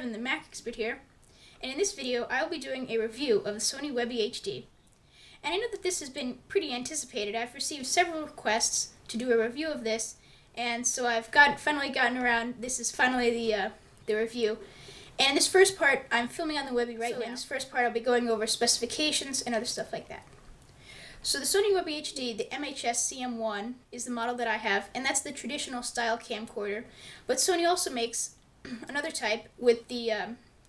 Kevin, the Mac expert here, and in this video I will be doing a review of the Sony Webbie HD. And I know that this has been pretty anticipated. I've received several requests to do a review of this, and so I've finally gotten around. This is finally the review. And in this first part, I'm filming on the Webbie right now. In this first part, I'll be going over specifications and other stuff like that. So the Sony Webbie HD, the MHS-CM1, is the model that I have, and that's the traditional style camcorder. But Sony also makes another type with the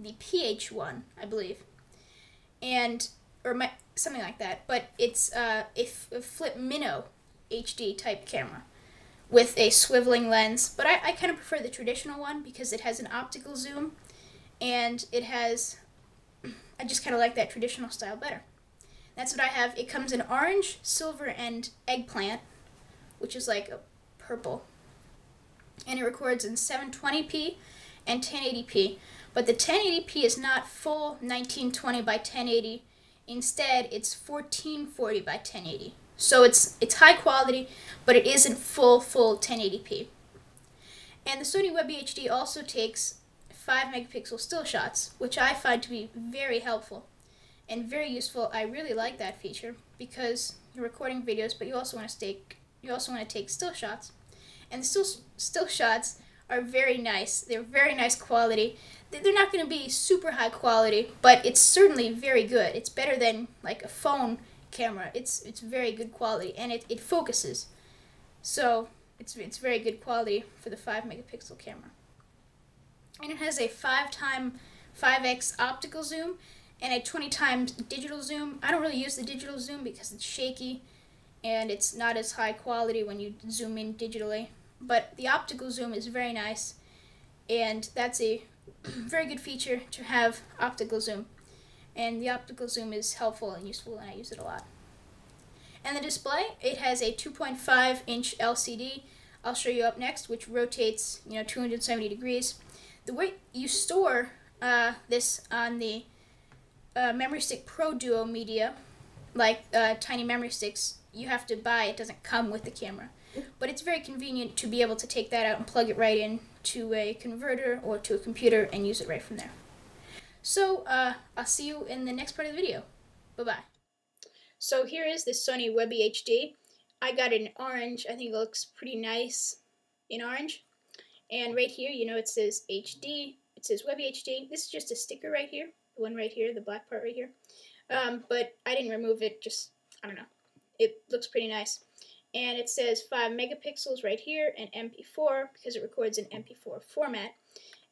PH1, I believe, something like that. But it's a flip minnow HD type camera with a swiveling lens. But I kind of prefer the traditional one because it has an optical zoom, and it has, I just kind of like that traditional style better. That's what I have. It comes in orange, silver, and eggplant, which is like a purple. And it records in 720p and 1080p. But the 1080p is not full 1920 by 1080. Instead, it's 1440 by 1080. So it's high quality, but it isn't full 1080p. And the Sony Webbie HD also takes 5 megapixel still shots, which I find to be very helpful and very useful. I really like that feature because you're recording videos, but you also want to take still shots, and the still shots are very nice. They're very nice quality. They're not going to be super high quality, but it's certainly very good. It's better than like a phone camera. It's very good quality, and it focuses. So it's very good quality for the 5 megapixel camera. And it has a 5x optical zoom and a 20 times digital zoom. I don't really use the digital zoom because it's shaky and it's not as high quality when you zoom in digitally. But the optical zoom is very nice, and that's a very good feature to have optical zoom. And the optical zoom is helpful and useful, and I use it a lot. And the display, it has a 2.5-inch LCD. I'll show you up next, which rotates 270 degrees. The way you store this on the Memory Stick Pro Duo media, like tiny memory sticks, you have to buy. It doesn't come with the camera. But it's very convenient to be able to take that out and plug it right in to a converter or to a computer and use it right from there. So I'll see you in the next part of the video. Bye-bye. So here is the Sony Webbie HD. I got it in orange. I think it looks pretty nice in orange. And right here, it says HD. It says Webbie HD. This is just a sticker right here. The one right here, the black part right here. But I didn't remove it. Just, I don't know. It looks pretty nice. And it says 5 megapixels right here and MP4 because it records in MP4 format.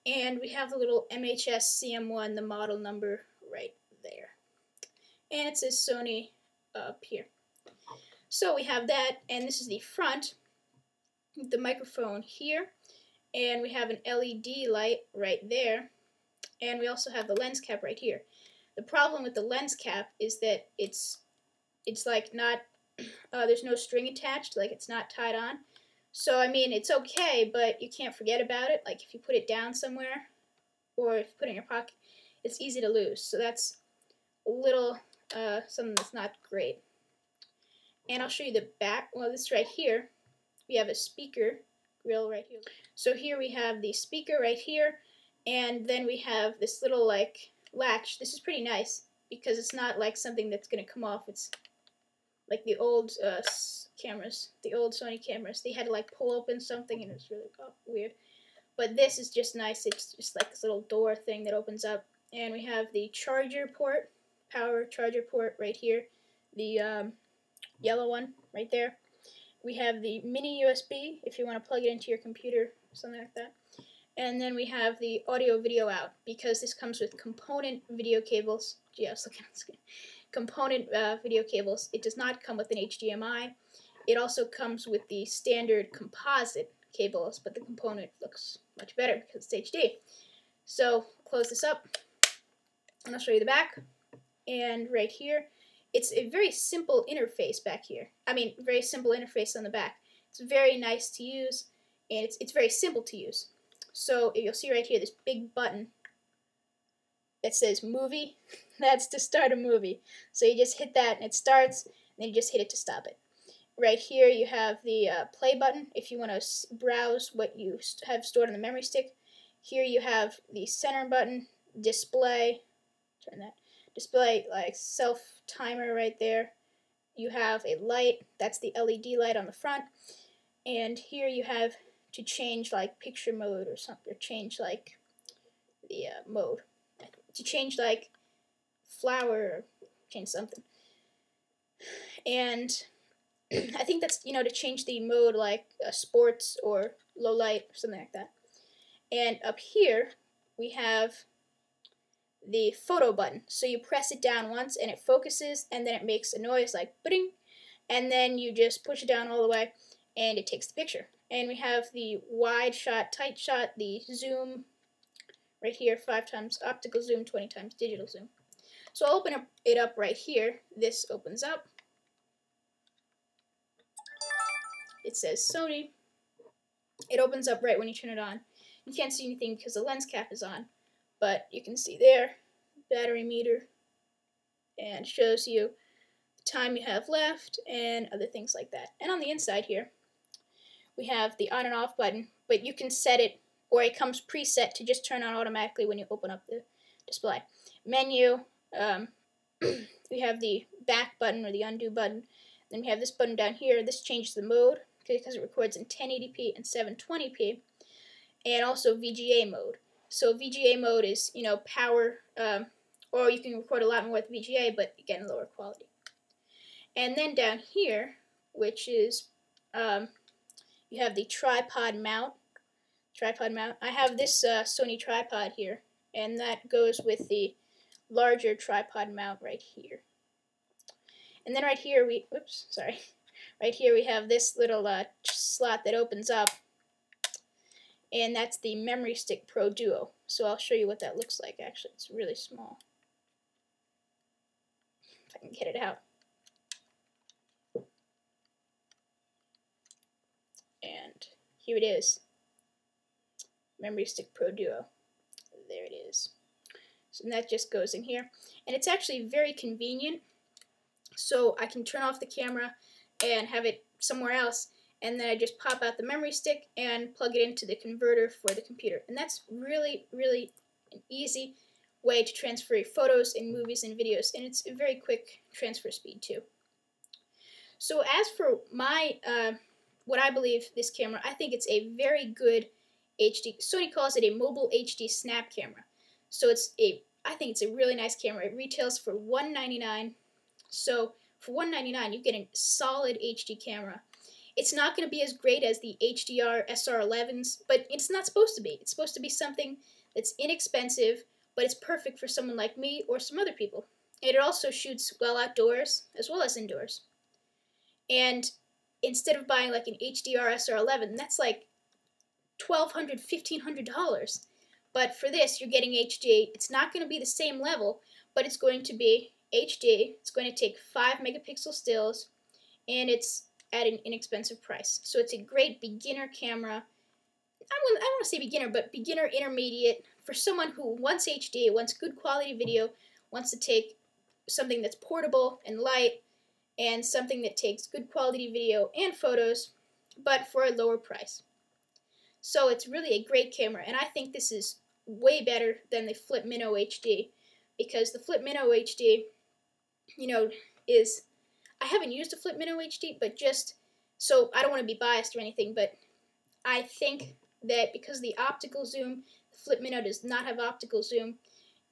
And we have the little MHS-CM1, the model number right there. And it says Sony up here. So we have that, and this is the front, the microphone here. And we have an LED light right there. And we also have the lens cap right here. The problem with the lens cap is that it's like not, there's no string attached, like it's not tied on. So, I mean, it's okay, but you can't forget about it. Like if you put it down somewhere or if you put it in your pocket, it's easy to lose. So that's a little, something that's not great. And I'll show you the back. Well, this right here, we have a speaker grill right here. So here we have the speaker right here, and then we have this little like latch. This is pretty nice because it's not like something that's going to come off. It's like the old cameras, the old Sony cameras. They had to like pull open something, and it was really weird. But this is just nice. It's just like this little door thing that opens up. And we have the charger port, power charger port right here. The yellow one right there. We have the mini USB if you want to plug it into your computer, something like that. And then we have the audio video out because this comes with component video cables. Gee, I was looking at the screen. Component video cables. It does not come with an HDMI. It also comes with the standard composite cables, but the component looks much better because it's HD. So close this up, and I'll show you the back. And right here, it's a very simple interface back here. I mean, very simple interface on the back. It's very nice to use, and it's very simple to use. So you'll see right here this big button that says movie. That's to start a movie. So you just hit that and it starts, and then you just hit it to stop it. Right here you have the play button if you want to browse what you have stored on the memory stick. Here you have the center button, display, turn that, display like self timer right there. You have a light, that's the LED light on the front, and here you have to change like picture mode or something, or change like the mode, to change like flower, or change something. And I think that's, to change the mode like sports or low light or something like that. And up here we have the photo button. So you press it down once and it focuses, and then it makes a noise like bing, and then you just push it down all the way and it takes the picture. And we have the wide shot, tight shot, the zoom right here, 5 times optical zoom, 20 times digital zoom. So I'll open it up right here. This opens up. It says Sony. It opens up right when you turn it on. You can't see anything because the lens cap is on, but you can see there, battery meter, and shows you the time you have left and other things like that. And on the inside here, we have the on and off button, but you can set it, or it comes preset to just turn on automatically when you open up the display. Menu, we have the back button or the undo button. Then we have this button down here. This changes the mode because it records in 1080p and 720p, and also VGA mode. So VGA mode is, power, or you can record a lot more with VGA, but again, lower quality. And then down here, which is, you have the tripod mount. I have this Sony tripod here, and that goes with the larger tripod mount right here. And then right here right here we have this little slot that opens up, and that's the Memory Stick Pro Duo. So I'll show you what that looks like. Actually, it's really small. If I can get it out. And here it is. Memory Stick Pro Duo. There it is. So that just goes in here. And it's actually very convenient. So I can turn off the camera and have it somewhere else, and then I just pop out the memory stick and plug it into the converter for the computer. And that's really, really an easy way to transfer photos and movies and videos, and it's a very quick transfer speed too. So as for my, what I believe this camera, I think it's a very good HD, Sony calls it a mobile HD snap camera. So I think it's a really nice camera. It retails for $199. So for $199, you get a solid HD camera. It's not going to be as great as the HDR SR11s, but it's not supposed to be. It's supposed to be something that's inexpensive, but it's perfect for someone like me or some other people. And it also shoots well outdoors as well as indoors. And instead of buying like an HDR SR11, that's like $1,200, $1,500. But for this, you're getting HD. It's not going to be the same level, but it's going to be HD. It's going to take 5 megapixel stills, and it's at an inexpensive price. So it's a great beginner camera. I don't want to say beginner, but beginner intermediate for someone who wants HD, wants good quality video, wants to take something that's portable and light, and something that takes good quality video and photos, but for a lower price. So it's really a great camera, and I think this is way better than the Flip Minnow HD, because the Flip Minnow HD, is, I haven't used a Flip Minnow HD, but just, so I don't want to be biased or anything, but I think that because of the optical zoom, the Flip Minnow does not have optical zoom,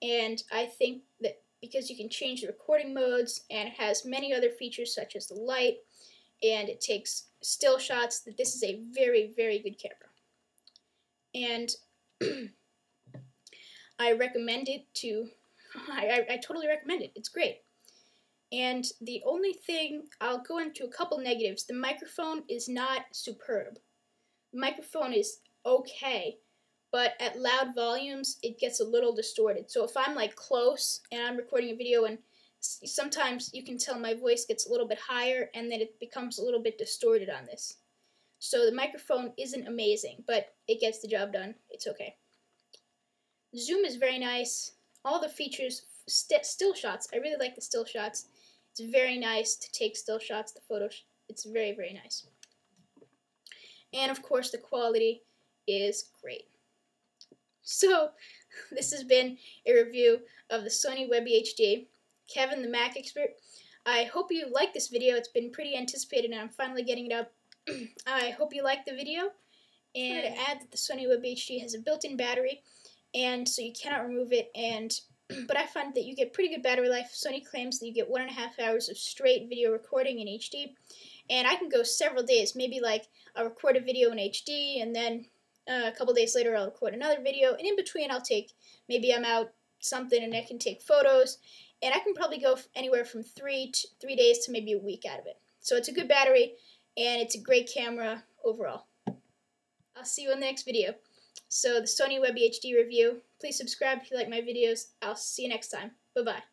and I think that because you can change the recording modes, and it has many other features such as the light, and it takes still shots, that this is a very, very good camera. And I recommend it to, I totally recommend it. It's great. And the only thing, I'll go into a couple negatives. The microphone is not superb. The microphone is okay, but at loud volumes, it gets a little distorted. So if I'm like close and I'm recording a video, and sometimes you can tell my voice gets a little bit higher, and then it becomes a little bit distorted on this. So the microphone isn't amazing, but it gets the job done. It's okay. Zoom is very nice. All the features, still shots. I really like the still shots. It's very nice to take still shots, the photos. It's very, very nice. And of course, the quality is great. So, this has been a review of the Sony Webbie HD. Kevin, the Mac expert. I hope you like this video. It's been pretty anticipated and I'm finally getting it up. I hope you like the video. And to add that the Sony Webbie HD has a built-in battery, and so you cannot remove it. But I find that you get pretty good battery life. Sony claims that you get 1.5 hours of straight video recording in HD, and I can go several days. Maybe like I'll record a video in HD, and then a couple days later I'll record another video, and in between maybe I'm out something and I can take photos, and I can probably go anywhere from 3 days to maybe a week out of it. So it's a good battery, and it's a great camera overall. I'll see you in the next video. So the Sony Webbie HD review. Please subscribe if you like my videos. I'll see you next time. Bye-bye.